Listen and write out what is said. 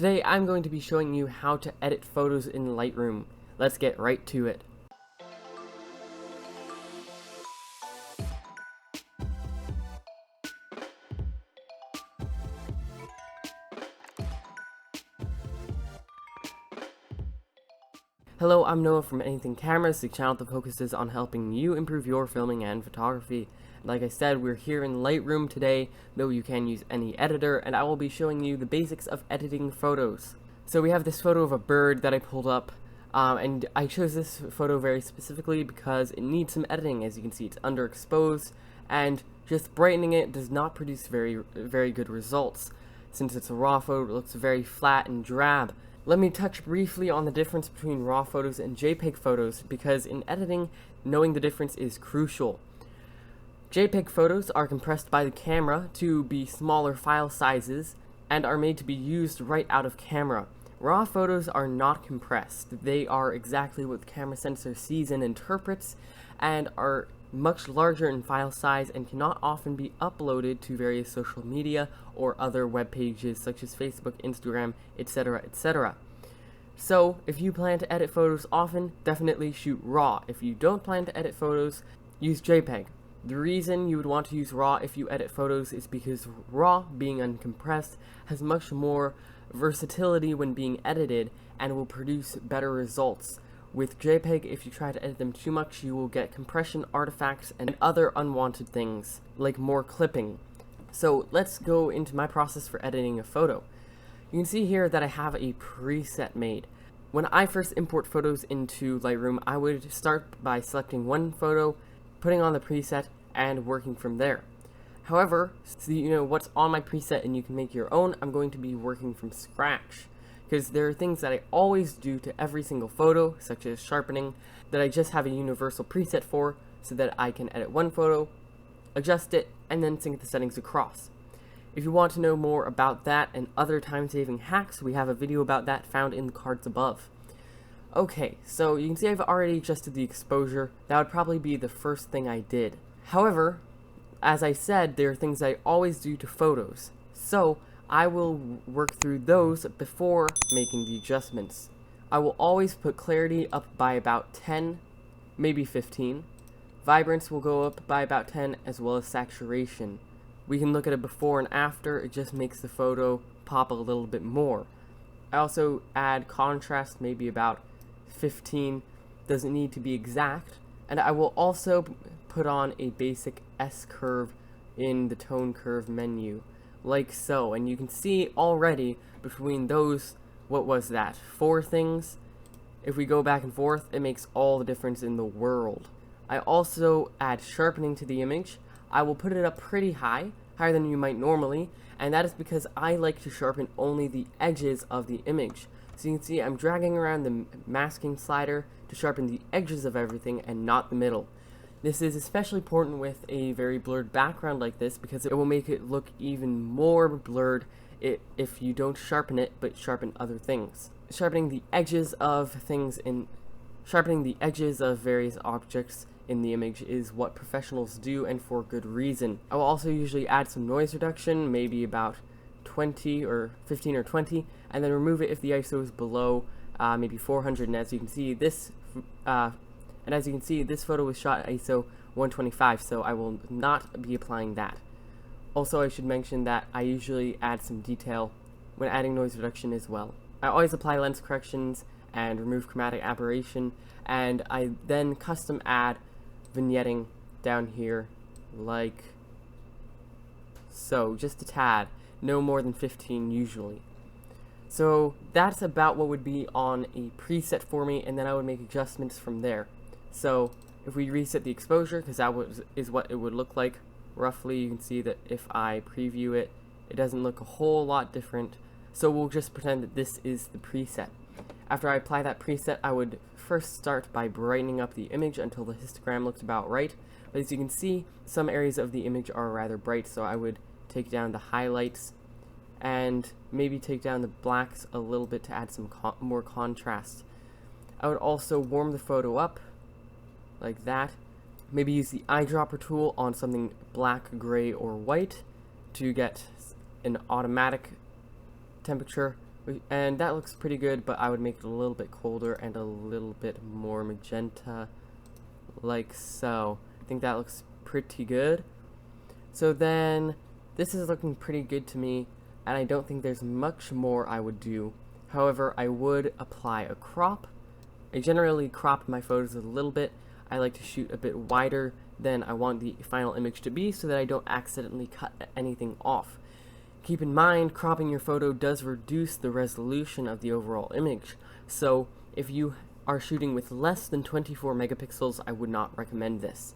Today I'm going to be showing you how to edit photos in Lightroom. Let's get right to it. Hello, I'm Noah from Anything Cameras, the channel that focuses on helping you improve your filming and photography. Like I said, we're here in Lightroom today, though you can use any editor, and I will be showing you the basics of editing photos. So we have this photo of a bird that I pulled up, and I chose this photo very specifically because it needs some editing. As you can see, it's underexposed, and just brightening it does not produce very good results. Since it's a raw photo, it looks very flat and drab. Let me touch briefly on the difference between RAW photos and JPEG photos, because in editing, knowing the difference is crucial. JPEG photos are compressed by the camera to be smaller file sizes and are made to be used right out of camera. RAW photos are not compressed. They are exactly what the camera sensor sees and interprets, and are much larger in file size and cannot often be uploaded to various social media or other web pages such as Facebook, Instagram, etc., etc. So, if you plan to edit photos often, definitely shoot RAW. If you don't plan to edit photos, use JPEG. The reason you would want to use RAW if you edit photos is because RAW, being uncompressed, has much more versatility when being edited and will produce better results. With JPEG, if you try to edit them too much, you will get compression artifacts and other unwanted things, like more clipping. So let's go into my process for editing a photo. You can see here that I have a preset made. When I first import photos into Lightroom, I would start by selecting one photo, putting on the preset, and working from there. However, so you know what's on my preset and you can make your own, I'm going to be working from scratch. Because there are things that I always do to every single photo, such as sharpening, that I just have a universal preset for, so that I can edit one photo, adjust it, and then sync the settings across. If you want to know more about that and other time-saving hacks, we have a video about that found in the cards above. Okay, so you can see I've already adjusted the exposure. That would probably be the first thing I did. However, as I said, there are things I always do to photos. So, I will work through those before making the adjustments. I will always put clarity up by about 10, maybe 15. Vibrance will go up by about 10, as well as saturation. We can look at it before and after. It just makes the photo pop a little bit more. I also add contrast, maybe about 15. Doesn't need to be exact. And I will also put on a basic S-curve in the tone curve menu, like so. And you can see already between those, what was that, 4 things? If we go back and forth, it makes all the difference in the world. I also add sharpening to the image. I will put it up pretty high, higher than you might normally, and that is because I like to sharpen only the edges of the image. So you can see I'm dragging around the masking slider to sharpen the edges of everything and not the middle. This is especially important with a very blurred background like this, because it will make it look even more blurred if you don't sharpen it, but sharpen other things. Sharpening the edges of various objects in the image is what professionals do, and for good reason. I will also usually add some noise reduction, maybe about 20 or 15 or 20, and then remove it if the ISO is below maybe 400. And as you can see, this photo was shot at ISO 125, so I will not be applying that. Also, I should mention that I usually add some detail when adding noise reduction as well. I always apply lens corrections and remove chromatic aberration, and I then custom add vignetting down here, like so, just a tad, no more than 15 usually. So that's about what would be on a preset for me, and then I would make adjustments from there. So if we reset the exposure, because that is what it would look like roughly, you can see that if I preview it, it doesn't look a whole lot different. So we'll just pretend that this is the preset. After I apply that preset, I would first start by brightening up the image until the histogram looks about right. But as you can see, some areas of the image are rather bright, so I would take down the highlights and maybe take down the blacks a little bit to add some more contrast. I would also warm the photo up, like that. Maybe use the eyedropper tool on something black, gray, or white to get an automatic temperature And that looks pretty good, but I would make it a little bit colder and a little bit more magenta, like so. I think that looks pretty good. So then, this is looking pretty good to me, and I don't think there's much more I would do. However, I would apply a crop. I generally crop my photos a little bit. I like to shoot a bit wider than I want the final image to be so that I don't accidentally cut anything off. Keep in mind, cropping your photo does reduce the resolution of the overall image, so if you are shooting with less than 24 megapixels, I would not recommend this.